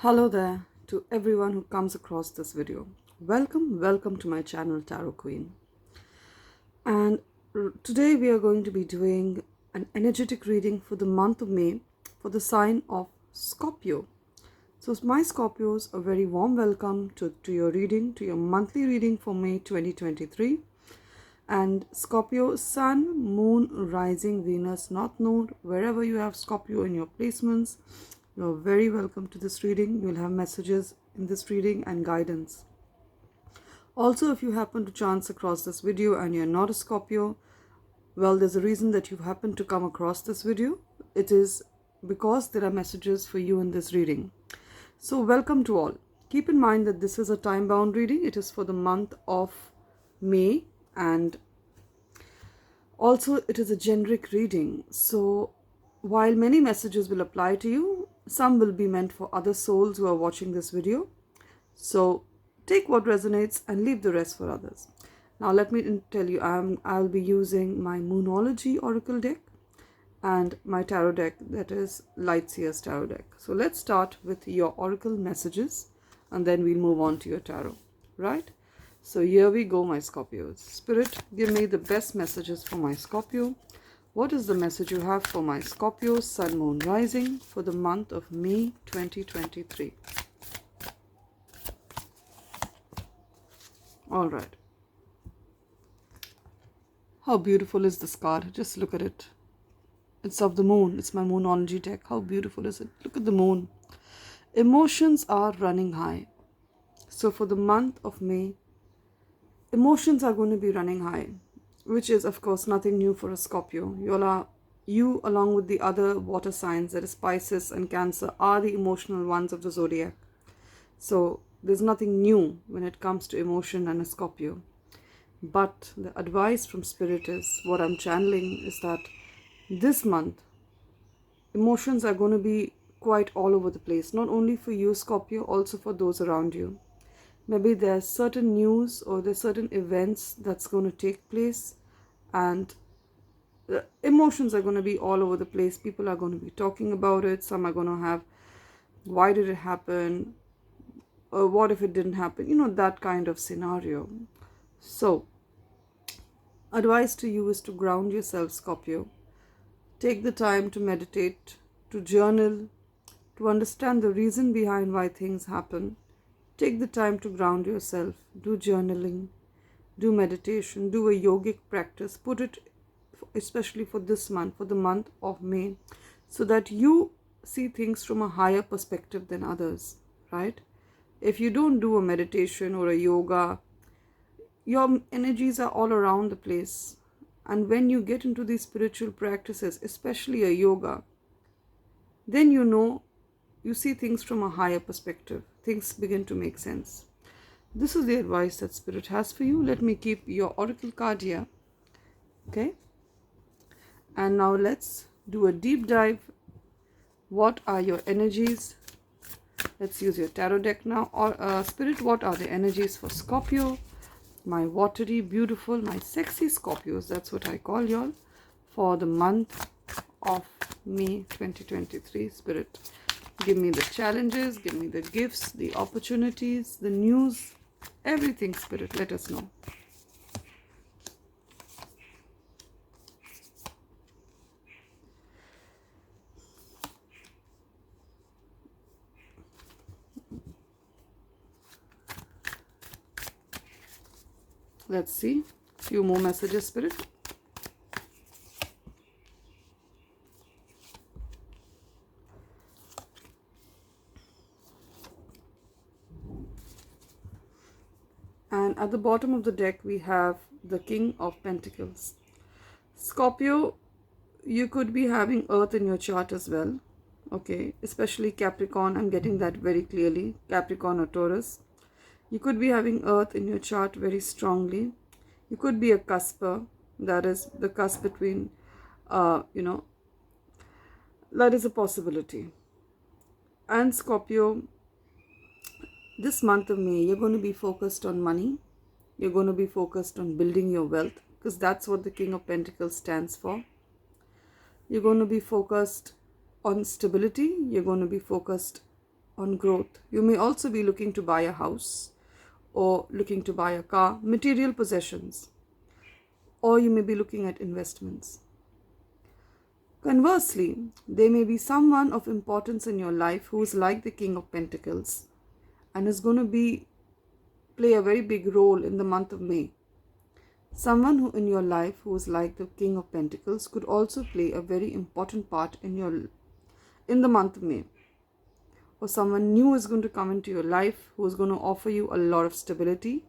Hello there to everyone who comes across this video. Welcome to my channel Tarot Queen. And today we are going to be doing an energetic reading for the month of May for the sign of Scorpio. So my Scorpios, a very warm welcome to your reading, to your monthly reading for May 2023. And Scorpio, Sun, Moon, Rising, Venus, North Node, wherever you have Scorpio in your placements, you're very welcome to this reading. You'll have messages in this reading and guidance. Also, if you happen to chance across this video and you're not a Scorpio, well, there's a reason that you've happened to come across this video. It is because there are messages for you in this reading. So welcome to all. Keep in mind that this is a time-bound reading. It is for the month of May, and also it is a generic reading. So while many messages will apply to you, some will be meant for other souls who are watching this video. So take what resonates and leave the rest for others. Now let me tell you, I'll be using my Moonology Oracle deck and my tarot deck, that is Lightseer's tarot deck. So let's start with your Oracle messages and then we'll move on to your tarot, right? So here we go, my Scorpios. Spirit, give me the best messages for my Scorpio. What is the message you have for my Scorpio, Sun, Moon, Rising for the month of May 2023? All right. How beautiful is this card? Just look at it. It's of the moon. It's my Moonology deck. How beautiful is it? Look at the moon. Emotions are running high. So for the month of May, emotions are going to be running high, which is, of course, nothing new for a Scorpio. You, along with the other water signs, that is Pisces and Cancer, are the emotional ones of the zodiac. So there's nothing new when it comes to emotion and a Scorpio. But the advice from Spirit is, what I'm channeling is that this month, emotions are going to be quite all over the place. Not only for you, Scorpio, also for those around you. Maybe there's certain news or there's certain events that's going to take place, and the emotions are going to be all over the place. People are going to be talking about it. Some are going to have, why did it happen? Or what if it didn't happen? You know, that kind of scenario. So, advice to you is to ground yourself, Scorpio. Take the time to meditate, to journal, to understand the reason behind why things happen. Take the time to ground yourself, do journaling, do meditation, do a yogic practice, put it especially for this month, for the month of May, so that you see things from a higher perspective than others, right? If you don't do a meditation or a yoga, your energies are all around the place. And when you get into these spiritual practices, especially a yoga, then you see things from a higher perspective. Things begin to make sense. This is the advice that Spirit has for you. Let me keep your Oracle card here. Okay. And now let's do a deep dive. What are your energies? Let's use your tarot deck now. Spirit, what are the energies for Scorpio? My watery, beautiful, my sexy Scorpios. That's what I call y'all. For the month of May 2023. Spirit, give me the challenges, give me the gifts, the opportunities, the news, everything, Spirit, let us know. Let's see. Few more messages, Spirit. And at the bottom of the deck, we have the King of Pentacles. Scorpio, you could be having Earth in your chart as well. Okay, especially Capricorn. I'm getting that very clearly. Capricorn or Taurus. You could be having Earth in your chart very strongly. You could be a cusper. That is the cusp between, that is a possibility. And Scorpio, this month of May, you're going to be focused on money. You're going to be focused on building your wealth, because that's what the King of Pentacles stands for. You're going to be focused on stability. You're going to be focused on growth. You may also be looking to buy a house or looking to buy a car, material possessions, or you may be looking at investments. Conversely, there may be someone of importance in your life who is like the King of Pentacles and is going to play a very big role in the month of May. Someone who in your life who is like the King of Pentacles could also play a very important part in the month of May. Or someone new is going to come into your life who is going to offer you a lot of stability,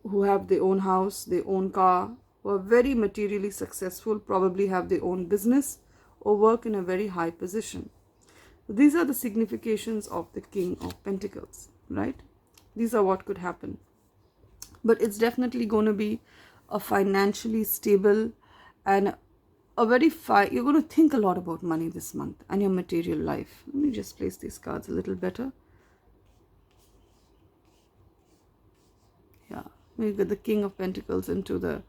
who have their own house, their own car, who are very materially successful, probably have their own business or work in a very high position. These are the significations of the King of Pentacles, right? These are what could happen. But it's definitely going to be a financially stable and a very you're going to think a lot about money this month and your material life. Let me just place these cards a little better. Yeah, we get the King of Pentacles into the...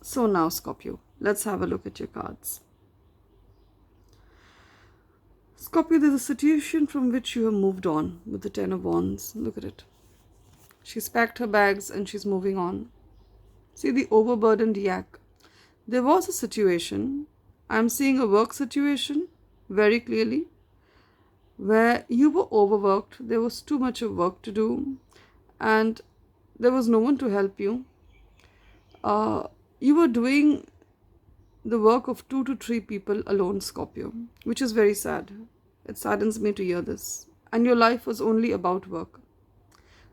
So now, Scorpio, let's have a look at your cards. Scorpio, there's a situation from which you have moved on with the Ten of Wands. Look at it. She's packed her bags and she's moving on. See the overburdened yak. There was a situation, I'm seeing a work situation very clearly, where you were overworked. There was too much of work to do and there was no one to help you. You were doing the work of 2 to 3 people alone, Scorpio, which is very sad. It saddens me to hear this. And your life was only about work.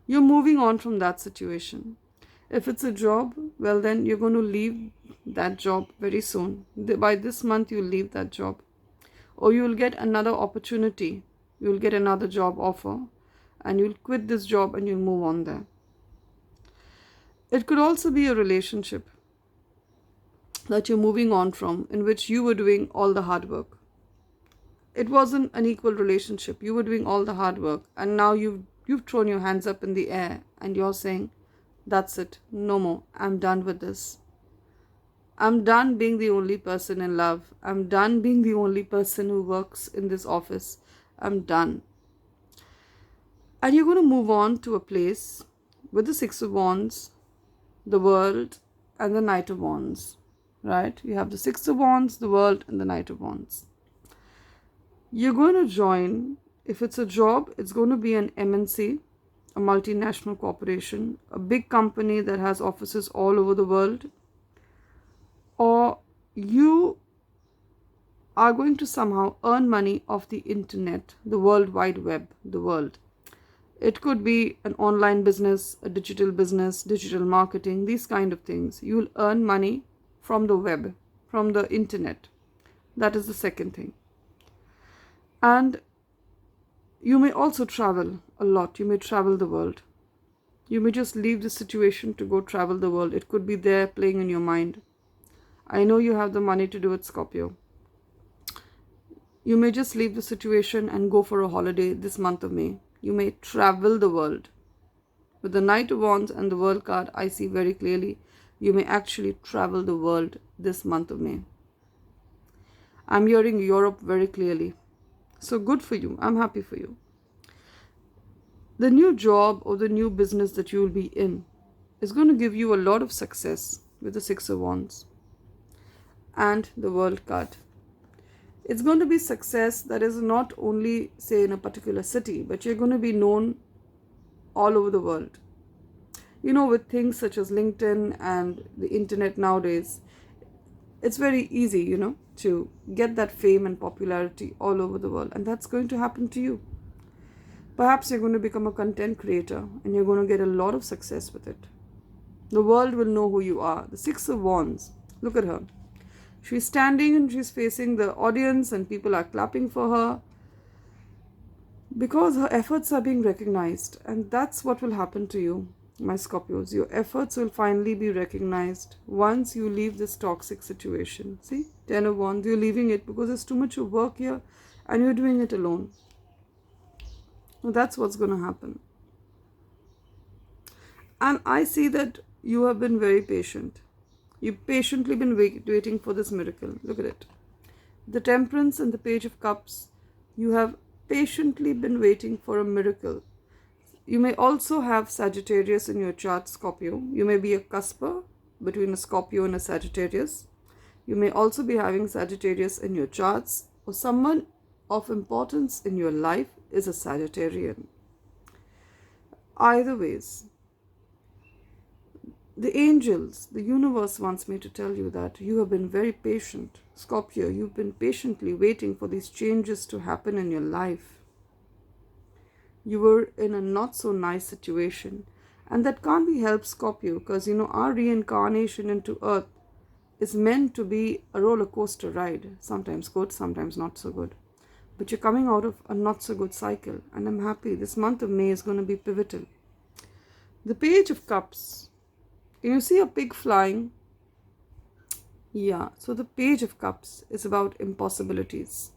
You're moving on from that situation. If it's a job, well then you're going to leave that job very soon. By this month you'll leave that job. Or you'll get another opportunity. You'll get another job offer and you'll quit this job and you'll move on there. It could also be a relationship that you're moving on from, in which you were doing all the hard work. It wasn't an equal relationship. You were doing all the hard work and now you've thrown your hands up in the air and you're saying, that's it, no more, I'm done with this. I'm done being the only person in love. I'm done being the only person who works in this office. I'm done. And you're going to move on to a place with the Six of Wands, the World, and the Knight of Wands. Right? You have the Six of Wands, the World, and the Knight of Wands. You're going to join, if it's a job, it's going to be an MNC, a multinational corporation, a big company that has offices all over the world. Or you are going to somehow earn money off the internet, the World Wide Web, the world. It could be an online business, a digital business, digital marketing, these kind of things. You will earn money from the web, from the internet. That is the second thing. And you may also travel a lot. You may travel the world. You may just leave the situation to go travel the world. It could be there playing in your mind. I know you have the money to do it, Scorpio. You may just leave the situation and go for a holiday this month of May. You may travel the world. With the Knight of Wands and the World card, I see very clearly you may actually travel the world this month of May. I'm hearing Europe very clearly. So good for you. I'm happy for you. The new job or the new business that you will be in is going to give you a lot of success with the Six of Wands and the World card. It's going to be success that is not only, say, in a particular city, but you're going to be known all over the world. You know, with things such as LinkedIn and the internet nowadays, it's very easy, you know, to get that fame and popularity all over the world. And that's going to happen to you. Perhaps you're going to become a content creator and you're going to get a lot of success with it. The world will know who you are. The Six of Wands, look at her. She's standing and she's facing the audience and people are clapping for her because her efforts are being recognized. And that's what will happen to you, my Scorpios. Your efforts will finally be recognized once you leave this toxic situation. See, Ten of Wands, you're leaving it because there's too much of work here and you're doing it alone. That's what's going to happen. And I see that you have been very patient. You've patiently been waiting for this miracle. Look at it. The Temperance and the Page of Cups You have patiently been waiting for a miracle. You may also have Sagittarius in your chart, Scorpio. You may be a cusper between a Scorpio and a Sagittarius. You may also be having Sagittarius in your charts, or someone of importance in your life is a Sagittarian. Either ways, the angels, the universe wants me to tell you that you have been very patient. Scorpio, you've been patiently waiting for these changes to happen in your life. You were in a not so nice situation, and that can't be helped, Scorpio, because our reincarnation into earth is meant to be a roller coaster ride, sometimes good, sometimes not so good. But you're coming out of a not so good cycle, and I'm happy. This month of May is going to be pivotal. The Page of Cups. Can you see a pig flying? Yeah, so the Page of Cups is about impossibilities.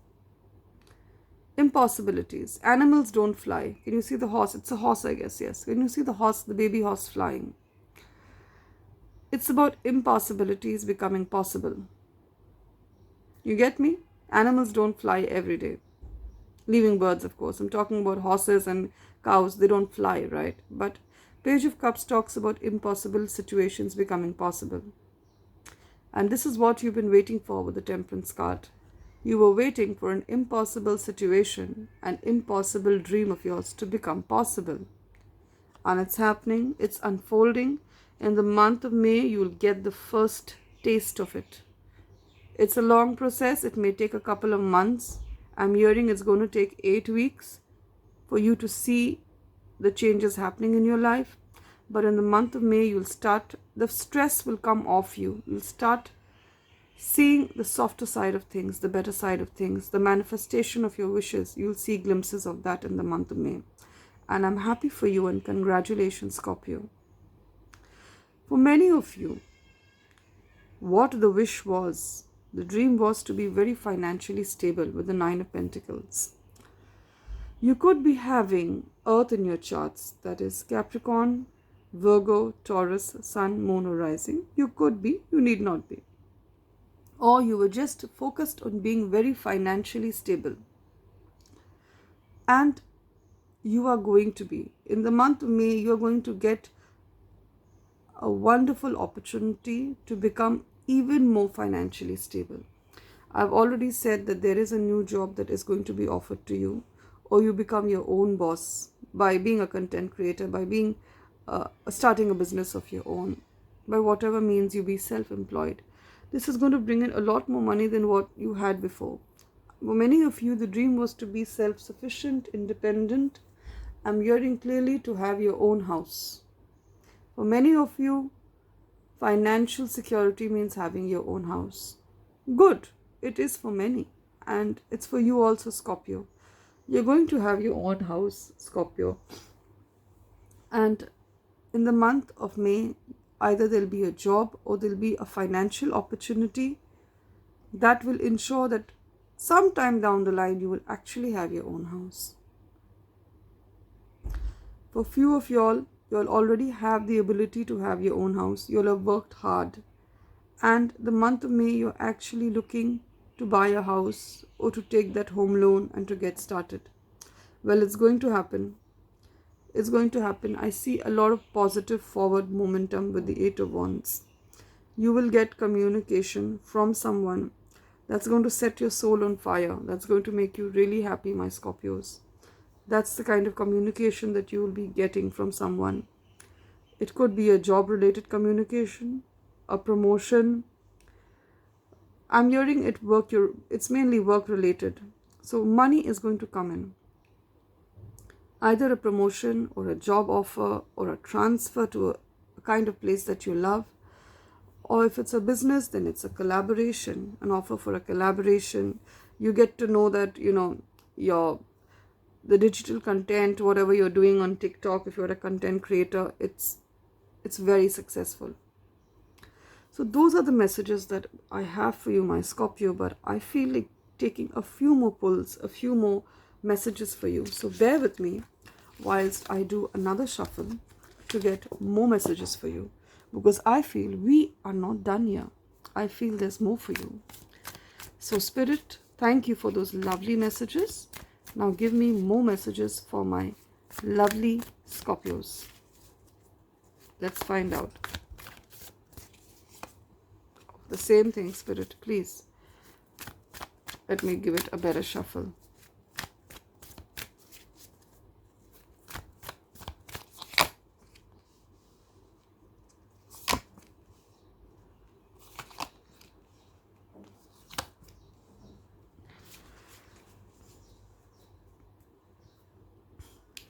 Impossibilities. Animals don't fly. Can you see the horse? It's a horse, I guess, yes. Can you see the horse, the baby horse flying? It's about impossibilities becoming possible. You get me? Animals don't fly every day. Living birds, of course. I'm talking about horses and cows. They don't fly, right? But Page of Cups talks about impossible situations becoming possible. And this is what you've been waiting for with the Temperance card. You were waiting for an impossible situation, an impossible dream of yours to become possible. And it's happening, it's unfolding. In the month of May, you will get the first taste of it. It's a long process. It may take a couple of months. I'm hearing it's going to take 8 weeks for you to see the changes happening in your life. But in the month of May, you'll start, the stress will come off you. You'll start seeing the softer side of things, the better side of things, the manifestation of your wishes. You'll see glimpses of that in the month of May. And I'm happy for you, and congratulations, Scorpio. For many of you, what the wish was, the dream was to be very financially stable with the Nine of Pentacles. You could be having Earth in your charts, that is Capricorn, Virgo, Taurus, Sun, Moon or Rising. You could be, you need not be. Or you were just focused on being very financially stable. And you are going to be. In the month of May, you are going to get a wonderful opportunity to become even more financially stable. I've already said that there is a new job that is going to be offered to you, or you become your own boss by being a content creator, by being starting a business of your own, by whatever means you be self-employed. This is going to bring in a lot more money than what you had before. For many of you, the dream was to be self-sufficient, independent. I'm hearing clearly to have your own house. For many of you, financial security means having your own house. Good, it is for many, and it's for you also, Scorpio. You're going to have your own house, Scorpio. And in the month of May, either there'll be a job or there'll be a financial opportunity that will ensure that sometime down the line you will actually have your own house. For few of y'all, you'll already have the ability to have your own house. You'll have worked hard. And the month of May, you're actually looking to buy a house or to take that home loan and to get started. Well, it's going to happen. It's going to happen. I see a lot of positive forward momentum with the Eight of Wands. You will get communication from someone that's going to set your soul on fire. That's going to make you really happy, my Scorpios. That's the kind of communication that you will be getting from someone. It could be a job-related communication, a promotion. I'm hearing it's mainly work-related. So money is going to come in. Either a promotion or a job offer or a transfer to a kind of place that you love. Or if it's a business, then it's a collaboration, an offer for a collaboration. You get to know that, the digital content, whatever you're doing on TikTok, if you're a content creator, it's very successful. So those are the messages that I have for you, my Scorpio, but I feel like taking a few more pulls, a few more messages for you. So bear with me whilst I do another shuffle to get more messages for you, because I feel we are not done here. I feel there's more for you. So Spirit, thank you for those lovely messages. Now give me more messages for my lovely Scorpios. Let's find out. The same thing, Spirit, please. Let me give it a better shuffle.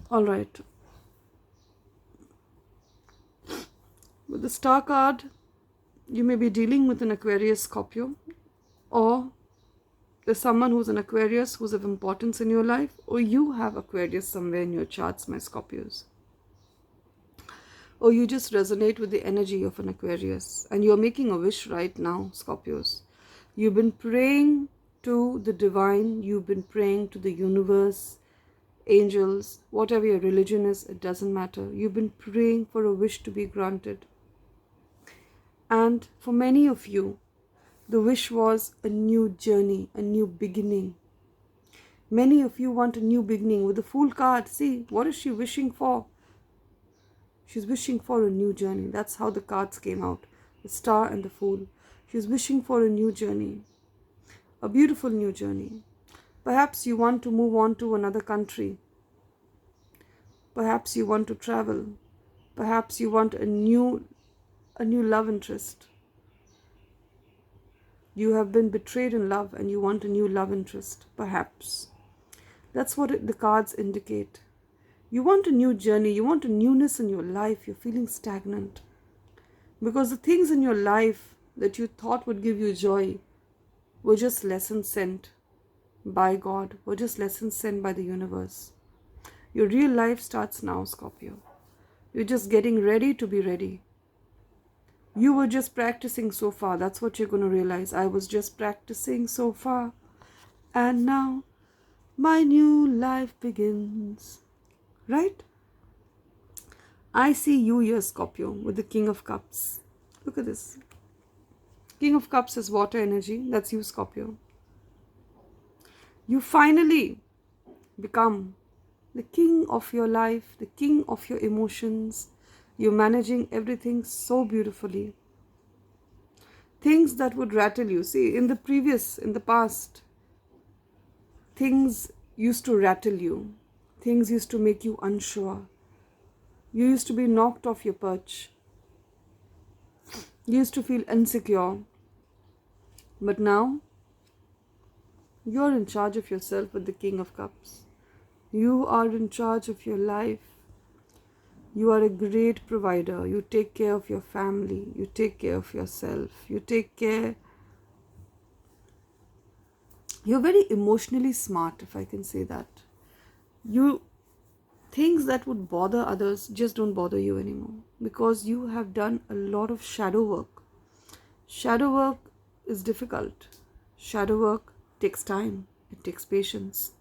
All right. With the Star card, you may be dealing with an Aquarius Scorpio, or there's someone who's an Aquarius who's of importance in your life, or you have Aquarius somewhere in your charts, my Scorpios. Or you just resonate with the energy of an Aquarius and you're making a wish right now, Scorpios. You've been praying to the divine, you've been praying to the universe, angels, whatever your religion is, it doesn't matter. You've been praying for a wish to be granted. And for many of you, the wish was a new journey, a new beginning. Many of you want a new beginning. With the Fool card, see, what is she wishing for? She's wishing for a new journey. That's how the cards came out. The Star and the Fool. She's wishing for a new journey. A beautiful new journey. Perhaps you want to move on to another country. Perhaps you want to travel. Perhaps you want a new love interest. You have been betrayed in love and you want a new love interest. Perhaps. That's what the cards indicate. You want a new journey. You want a newness in your life. You're feeling stagnant. Because the things in your life that you thought would give you joy were just lessons sent by God, were just lessons sent by the universe. Your real life starts now, Scorpio. You're just getting ready to be ready. You were just practicing so far. That's what you're going to realize. I was just practicing so far. And now my new life begins. Right? I see you here, Scorpio, with the King of Cups. Look at this. King of Cups is water energy. That's you, Scorpio. You finally become the king of your life, the king of your emotions. You're managing everything so beautifully. Things that would rattle you. See, in the past, things used to rattle you. Things used to make you unsure. You used to be knocked off your perch. You used to feel insecure. But now, you're in charge of yourself with the King of Cups. You are in charge of your life. You are a great provider. You take care of your family. You take care of yourself. You take care. You're very emotionally smart, if I can say that. Things that would bother others just don't bother you anymore. Because you have done a lot of shadow work. Shadow work is difficult. Shadow work takes time. It takes patience.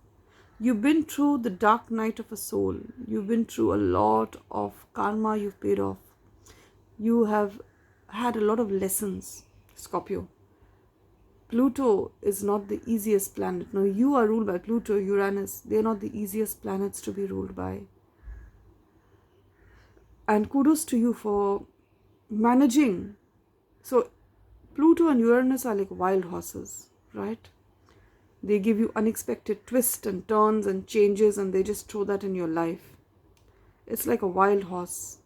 You've been through the dark night of a soul. You've been through a lot of karma you've paid off. You have had a lot of lessons, Scorpio. Pluto is not the easiest planet. No, you are ruled by Pluto, Uranus. They are not the easiest planets to be ruled by. And kudos to you for managing. So, Pluto and Uranus are like wild horses, right? They give you unexpected twists and turns and changes, and they just throw that in your life. It's like a wild horse.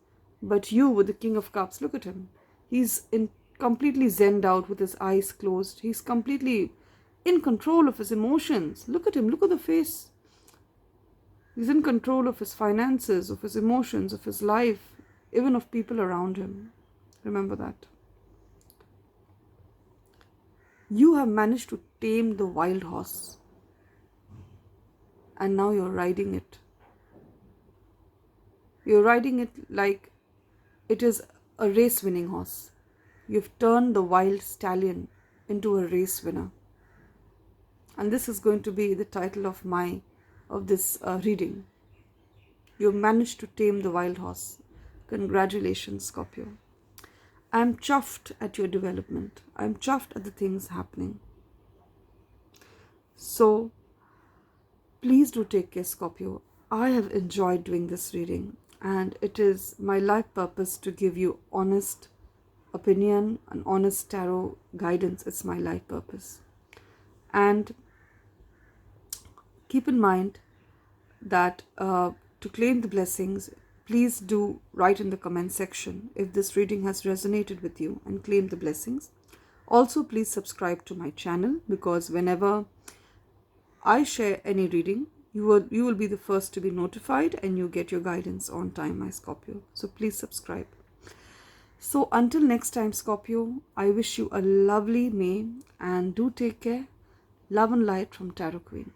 But you, with the King of Cups, look at him. He's completely zenned out with his eyes closed. He's completely in control of his emotions. Look at him. Look at the face. He's in control of his finances, of his emotions, of his life, even of people around him. Remember that. You have managed to tame the wild horse. And now you're riding it. You're riding it like it is a race-winning horse. You've turned the wild stallion into a race winner. And this is going to be the title of this reading. You've managed to tame the wild horse. Congratulations, Scorpio. I'm chuffed at your development. I'm chuffed at the things happening. So, Please do take care, Scorpio. I have enjoyed doing this reading, and it is my life purpose to give you honest opinion and honest tarot guidance. It's my life purpose. And keep in mind that to claim the blessings, please do write in the comment section if this reading has resonated with you and claim the blessings. Also, please subscribe to my channel, because whenever I share any reading, you will be the first to be notified, and you get your guidance on time, my Scorpio. So please subscribe. So until next time, Scorpio, I wish you a lovely May, and do take care. Love and light from Tarot Queen.